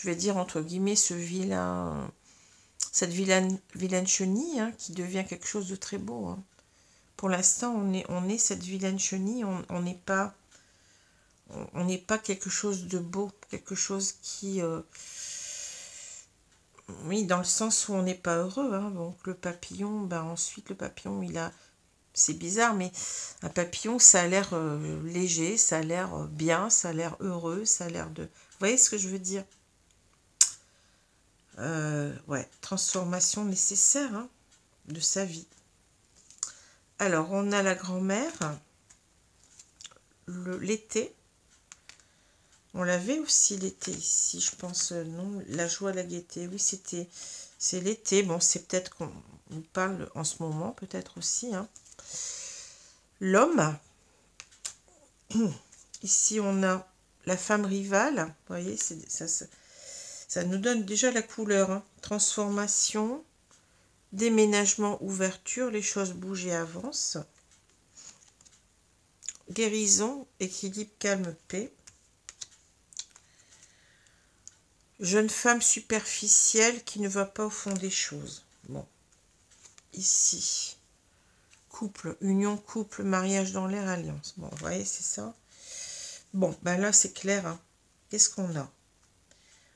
vais dire entre guillemets, cette vilaine chenille, hein, qui devient quelque chose de très beau, hein. Pour l'instant, on est cette vilaine chenille, on n'est pas... On n'est pas quelque chose de beau, quelque chose qui... oui, dans le sens où on n'est pas heureux, hein. Donc le papillon, ben ensuite le papillon, il a... C'est bizarre, mais un papillon, ça a l'air léger, ça a l'air bien, ça a l'air heureux, ça a l'air de... Vous voyez ce que je veux dire? Ouais, transformation nécessaire, hein, de sa vie. Alors, on a la grand-mère, l'été. On l'avait aussi l'été ici, je pense, non, la joie, la gaieté, oui, c'est l'été. Bon, c'est peut-être qu'on nous parle en ce moment, peut-être aussi, hein. L'homme, ici on a la femme rivale, vous voyez, ça nous donne déjà la couleur, hein. Transformation, déménagement, ouverture, les choses bougent et avancent. Guérison, équilibre, calme, paix. Jeune femme superficielle qui ne va pas au fond des choses. Bon, ici, couple, union, couple, mariage dans l'air, alliance. Bon, vous voyez, c'est ça. Bon, ben là, c'est clair, hein. Qu'est-ce qu'on a?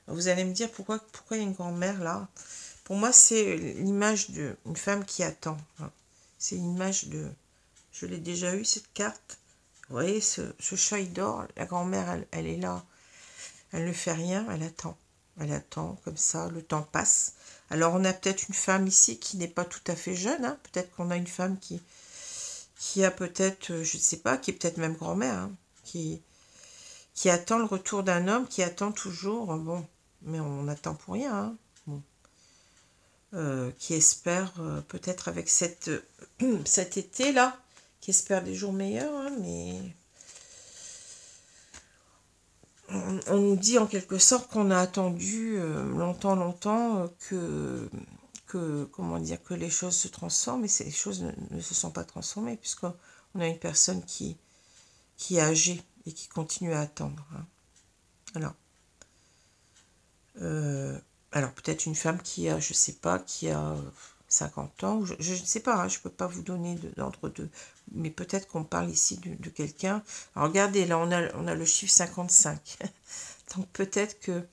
Vous allez me dire pourquoi il y a une grand-mère là. Pour moi, c'est l'image d'une femme qui attend, hein. C'est l'image de... Je l'ai déjà eu, cette carte. Vous voyez, ce chat, il dort. La grand-mère, elle est là. Elle ne fait rien, elle attend. Elle attend, comme ça, le temps passe. Alors, on a peut-être une femme ici qui n'est pas tout à fait jeune, hein. Peut-être qu'on a une femme qui a peut-être, je ne sais pas, qui est peut-être même grand-mère, hein, qui attend le retour d'un homme, qui attend toujours, bon, mais on attend pour rien, hein, bon. Qui espère, peut-être avec cet été-là, qui espère des jours meilleurs, hein, mais... On nous dit en quelque sorte qu'on a attendu longtemps comment dire, que les choses se transforment, et ces choses ne se sont pas transformées, puisqu'on a une personne qui est âgée et qui continue à attendre, hein. Alors peut-être une femme qui a, je sais pas, qui a 50 ans, je ne sais pas, hein, je ne peux pas vous donner d'entre-deux, mais peut-être qu'on parle ici de quelqu'un. Alors regardez, là on a le chiffre 55, donc peut-être que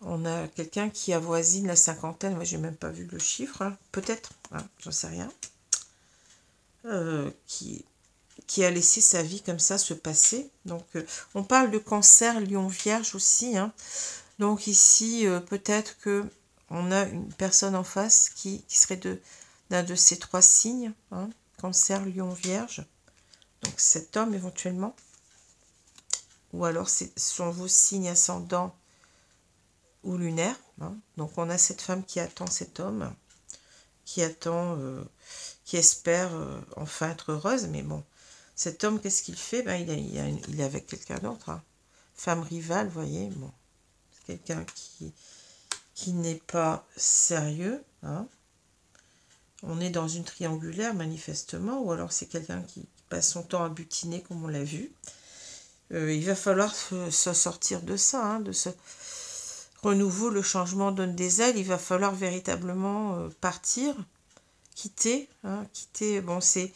on a quelqu'un qui avoisine la cinquantaine. Moi, j'ai même pas vu le chiffre, hein. Peut-être, hein, j'en sais rien, qui a laissé sa vie comme ça se passer. Donc on parle de cancer, lion, vierge aussi, hein. Donc ici, peut-être que on a une personne en face qui serait d'un de ces trois signes, hein, cancer, lion, vierge. Donc cet homme éventuellement. Ou alors ce sont vos signes ascendants ou lunaires, hein. Donc on a cette femme qui attend cet homme, qui attend, qui espère enfin être heureuse. Mais bon, cet homme, qu'est-ce qu'il fait? Ben, il est avec quelqu'un d'autre, hein. Femme rivale, vous voyez, bon. Quelqu'un qui n'est pas sérieux, hein, On est dans une triangulaire, manifestement, ou alors c'est quelqu'un qui passe son temps à butiner, comme on l'a vu. Il va falloir se sortir de ça, hein, de ce renouveau. Le changement donne des ailes. Il va falloir véritablement partir, quitter. Hein, quitter. Bon, c'est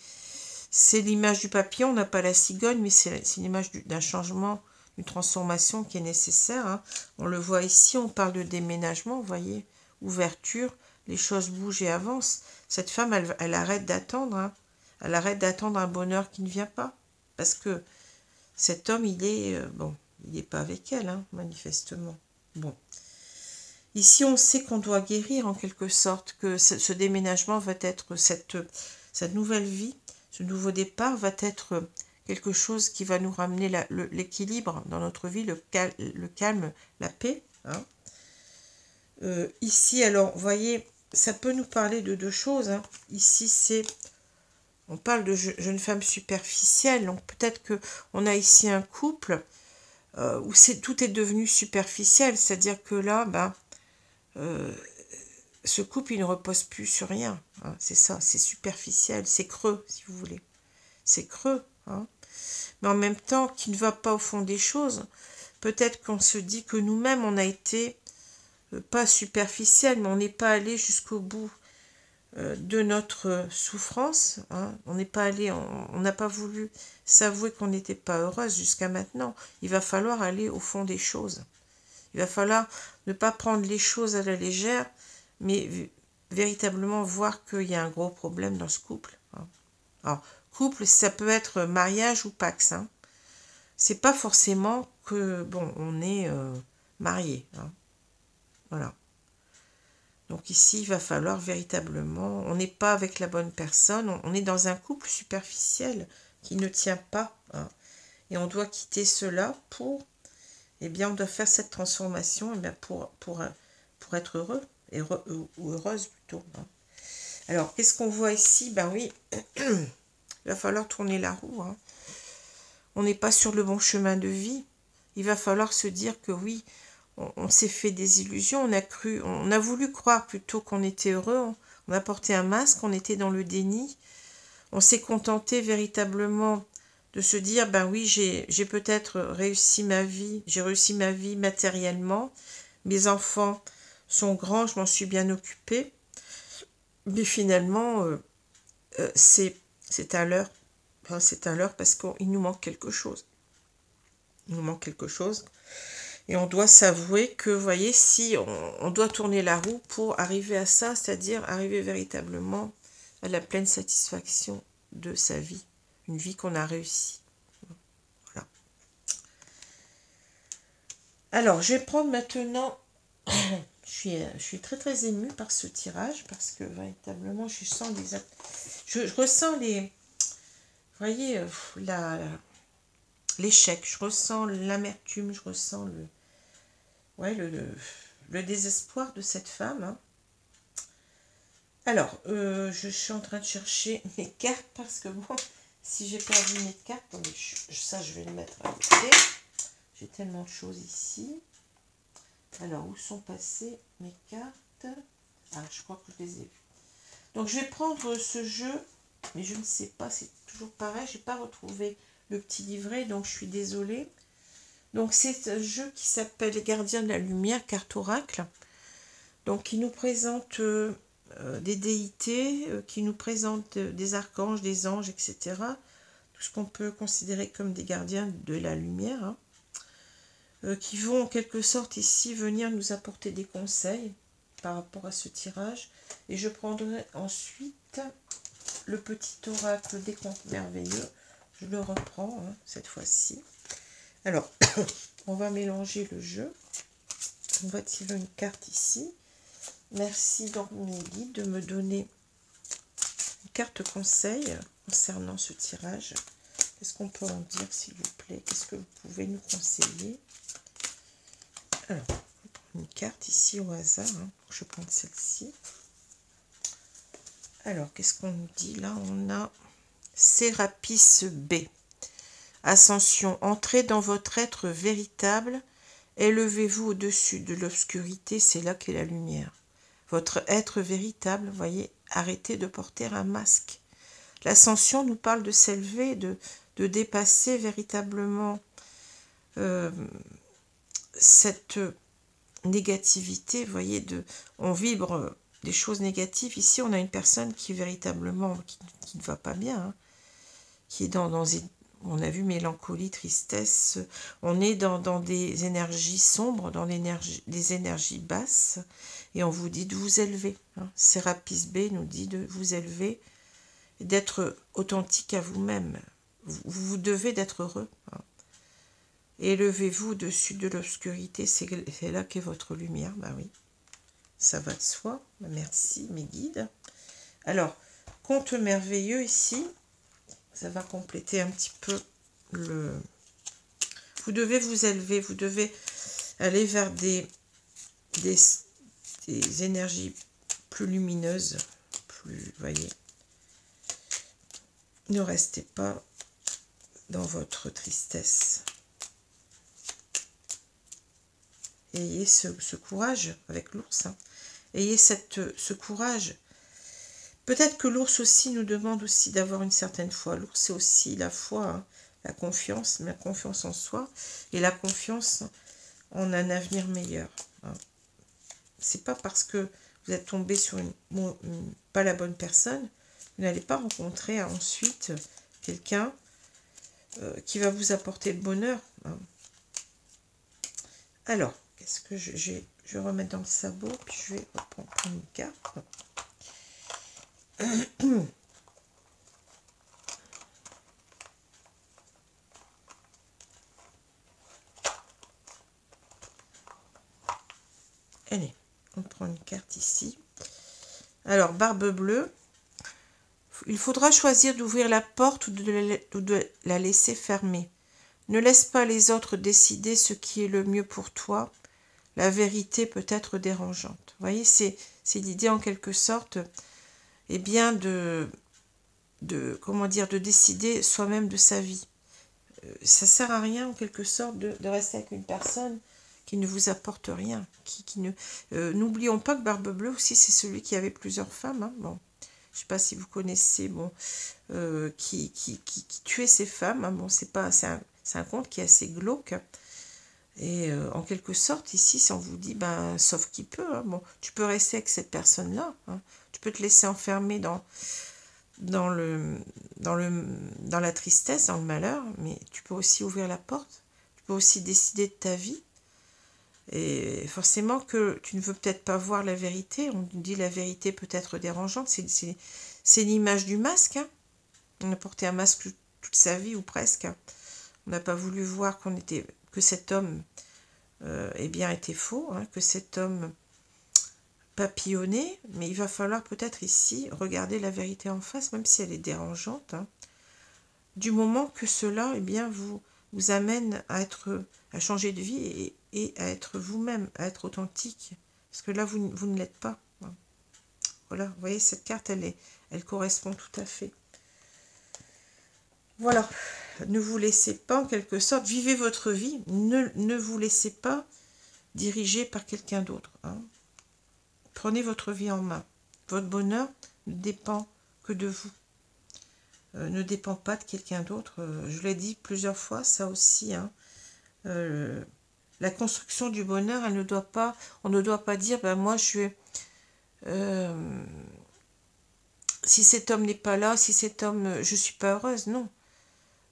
l'image du papillon, on n'a pas la cigogne, mais c'est l'image d'un changement, d'une transformation qui est nécessaire. Hein. On le voit ici, on parle de déménagement, vous voyez, ouverture, les choses bougent et avancent. Cette femme, elle arrête d'attendre. Hein. Elle arrête d'attendre un bonheur qui ne vient pas. Parce que cet homme, il est bon, il n'est pas avec elle, hein, manifestement. Bon. Ici, on sait qu'on doit guérir en quelque sorte, que ce déménagement va être cette nouvelle vie, ce nouveau départ va être quelque chose qui va nous ramener l'équilibre dans notre vie, le calme, la paix. Hein. Ici, alors, vous voyez, ça peut nous parler de deux choses. Hein. Ici, on parle de jeune femme superficielle, donc peut-être qu'on a ici un couple où tout est devenu superficiel, c'est-à-dire que là, ce couple, il ne repose plus sur rien. Hein, c'est ça, c'est superficiel, c'est creux, si vous voulez. C'est creux. Hein. Mais en même temps, qui ne va pas au fond des choses, peut-être qu'on se dit que nous-mêmes, on a été, pas superficiel, mais on n'est pas allé jusqu'au bout de notre souffrance. Hein. On n'est pas allé, on n'a pas voulu s'avouer qu'on n'était pas heureuse jusqu'à maintenant. Il va falloir aller au fond des choses. Il va falloir ne pas prendre les choses à la légère, mais véritablement voir qu'il y a un gros problème dans ce couple. Hein. Alors, couple, ça peut être mariage ou pax. Hein. C'est pas forcément que, bon, on est marié. Hein. Voilà. Donc ici, il va falloir véritablement, on n'est pas avec la bonne personne, on est dans un couple superficiel qui ne tient pas. Hein. Et on doit quitter cela pour, eh bien, on doit faire cette transformation eh bien, pour être heureux, ou heureuse plutôt. Hein. Alors, qu'est-ce qu'on voit ici? Ben oui, il va falloir tourner la roue. Hein. On n'est pas sur le bon chemin de vie. Il va falloir se dire que oui, on s'est fait des illusions, on a voulu croire plutôt qu'on était heureux, on a porté un masque, on était dans le déni, on s'est contenté véritablement de se dire, ben oui, j'ai peut-être réussi ma vie, j'ai réussi ma vie matériellement, mes enfants sont grands, je m'en suis bien occupée, mais finalement, c'est un leurre, enfin, c'est un leurre parce qu'il nous manque quelque chose. Il nous manque quelque chose. Et on doit s'avouer que, vous voyez, si on doit tourner la roue pour arriver à ça, c'est-à-dire arriver véritablement à la pleine satisfaction de sa vie. Une vie qu'on a réussi. Voilà. Alors, je vais prendre maintenant... je suis très très émue par ce tirage, parce que véritablement, je sens je ressens les... Vous voyez, l'échec, je ressens l'amertume, je ressens le désespoir de cette femme. Hein. Alors, je suis en train de chercher mes cartes parce que bon, si j'ai perdu mes cartes, attendez, ça je vais le mettre à côté. J'ai tellement de choses ici. Alors, où sont passées mes cartes? Ah, je crois que je les ai vues. Donc, je vais prendre ce jeu, mais je ne sais pas, c'est toujours pareil, je n'ai pas retrouvé le petit livret, donc je suis désolée. Donc c'est un jeu qui s'appelle Les Gardiens de la Lumière, carte oracle. Donc qui nous présente des déités, qui nous présente des archanges, des anges, etc. Tout ce qu'on peut considérer comme des gardiens de la lumière. Hein, qui vont en quelque sorte ici venir nous apporter des conseils par rapport à ce tirage. Et je prendrai ensuite le petit oracle des contes merveilleux. Je le reprends hein, cette fois-ci. Alors, on va mélanger le jeu. On va tirer une carte ici. Merci donc mes guides de me donner une carte conseil concernant ce tirage. Qu'est-ce qu'on peut en dire s'il vous plaît? Qu'est-ce que vous pouvez nous conseiller? Alors, on va prendre une carte ici au hasard. Hein. Je vais prendre celle-ci. Alors, qu'est-ce qu'on nous dit là? On a Sérapis B. Ascension, entrez dans votre être véritable, élevez-vous au-dessus de l'obscurité, c'est là qu'est la lumière. Votre être véritable, voyez, arrêter de porter un masque. L'ascension nous parle de s'élever, de dépasser véritablement cette négativité. Vous voyez, on vibre des choses négatives. Ici, on a une personne qui véritablement, qui ne va pas bien, hein, qui est on a vu mélancolie, tristesse. On est dans des énergies sombres, dans des énergies basses, et on vous dit de vous élever. Hein. Sérapis B nous dit de vous élever, d'être authentique à vous-même. Vous devez d'être heureux. Hein. Élevez-vous au-dessus de l'obscurité, c'est là qu'est votre lumière. Bah oui, ça va de soi. Merci, mes guides. Alors, conte merveilleux ici. Ça va compléter un petit peu le... Vous devez vous élever, vous devez aller vers des énergies plus lumineuses, plus, voyez. Ne restez pas dans votre tristesse. Ayez ce courage avec l'ours. Hein. Ayez ce courage. Peut-être que l'ours aussi nous demande aussi d'avoir une certaine foi. L'ours, c'est aussi la foi, hein, la confiance en soi et la confiance en un avenir meilleur. Hein. C'est pas parce que vous êtes tombé sur pas la bonne personne, vous n'allez pas rencontrer ensuite quelqu'un qui va vous apporter le bonheur. Hein. Alors, qu'est-ce que je vais remettre dans le sabot, puis je vais prendre une carte. Allez, on prend une carte ici. Alors, barbe bleue. Il faudra choisir d'ouvrir la porte ou de la laisser fermée. Ne laisse pas les autres décider ce qui est le mieux pour toi. La vérité peut être dérangeante. Vous voyez, c'est l'idée en quelque sorte, eh bien, comment dire, de décider soi-même de sa vie. Ça sert à rien en quelque sorte de rester avec une personne qui ne vous apporte rien. N'oublions pas que Barbe Bleue aussi, c'est celui qui avait plusieurs femmes. Hein. Bon, je ne sais pas si vous connaissez, bon, qui tuait ses femmes. Hein. Bon, c'est un conte qui est assez glauque. Et en quelque sorte, ici, si on vous dit, ben, sauf qui peut, hein, bon, tu peux rester avec cette personne-là. Hein. Tu peux te laisser enfermer dans la tristesse, dans le malheur, mais tu peux aussi ouvrir la porte. Tu peux aussi décider de ta vie. Et forcément que tu ne veux peut-être pas voir la vérité. On dit la vérité peut être dérangeante. C'est l'image du masque. Hein. On a porté un masque toute sa vie ou presque. Hein. On n'a pas voulu voir que cet homme eh bien, était faux, hein, que cet homme papillonnait. Mais il va falloir peut-être ici regarder la vérité en face, même si elle est dérangeante. Hein. Du moment que cela eh bien, vous amène à changer de vie et à être vous-même, à être authentique. Parce que là, vous ne l'êtes pas. Hein. Voilà, vous voyez, cette carte, elle correspond tout à fait. Voilà, ne vous laissez pas, en quelque sorte, vivez votre vie, ne vous laissez pas diriger par quelqu'un d'autre. Hein. Prenez votre vie en main. Votre bonheur ne dépend que de vous. Ne dépend pas de quelqu'un d'autre. Je l'ai dit plusieurs fois, ça aussi. Hein. La construction du bonheur, on ne doit pas dire, ben moi je vais... si cet homme n'est pas là, si cet homme, je ne suis pas heureuse, non.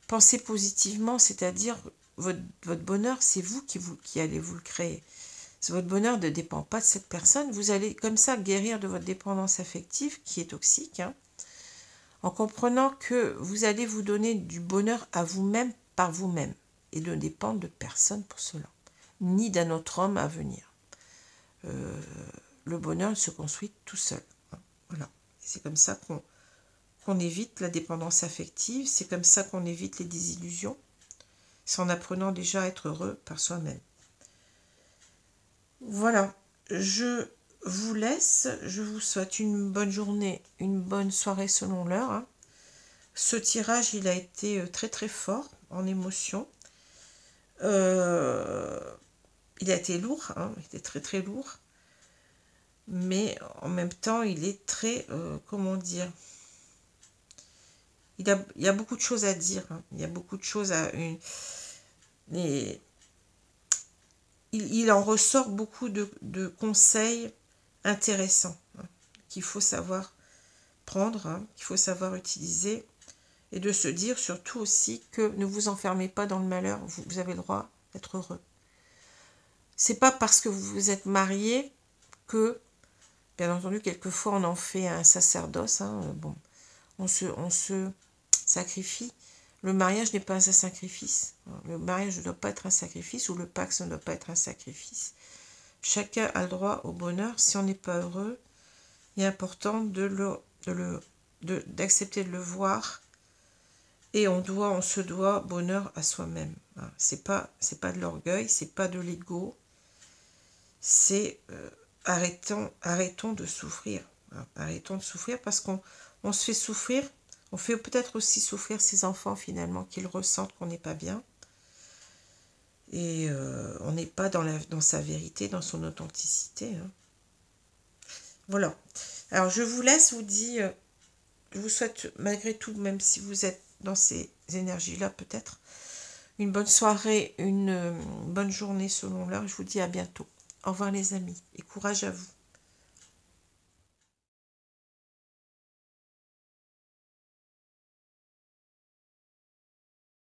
Pensez positivement, c'est-à-dire votre bonheur, c'est vous qui allez vous le créer. Votre bonheur ne dépend pas de cette personne. Vous allez comme ça guérir de votre dépendance affective qui est toxique, hein, en comprenant que vous allez vous donner du bonheur à vous-même par vous-même et ne dépendre de personne pour cela, ni d'un autre homme à venir. Le bonheur se construit tout seul. Hein, voilà. C'est comme ça qu'on évite la dépendance affective, c'est comme ça qu'on évite les désillusions, c'est en apprenant déjà à être heureux par soi-même. Voilà, je vous laisse, je vous souhaite une bonne journée, une bonne soirée selon l'heure. Hein. Ce tirage, il a été très très fort en émotion. Il a été lourd, hein, il était très très lourd. mais en même temps, il est très, comment dire, il y a beaucoup de choses à dire, hein. Il y a beaucoup de choses à... il en ressort beaucoup de conseils intéressants, hein, qu'il faut savoir prendre, hein, qu'il faut savoir utiliser, et de se dire surtout aussi que ne vous enfermez pas dans le malheur, vous avez le droit d'être heureux. C'est pas parce que vous vous êtes marié que, bien entendu, quelquefois on en fait un sacerdoce, hein, bon, on se sacrifie. Le mariage n'est pas un sacrifice. Le mariage ne doit pas être un sacrifice, ou le Pax ne doit pas être un sacrifice. Chacun a le droit au bonheur. Si on n'est pas heureux, il est important d'accepter de le voir, et on se doit bonheur à soi-même. C'est pas de l'orgueil, c'est pas de l'ego, c'est arrêtons de souffrir. Arrêtons de souffrir, parce qu'on se fait souffrir. On fait peut-être aussi souffrir ses enfants, finalement, qu'ils ressentent qu'on n'est pas bien. Et on n'est pas dans sa vérité, dans son authenticité, hein. Voilà. Alors, je vous laisse, je vous souhaite, malgré tout, même si vous êtes dans ces énergies-là, peut-être, une bonne soirée, une bonne journée selon l'heure. Je vous dis à bientôt. Au revoir les amis, et courage à vous.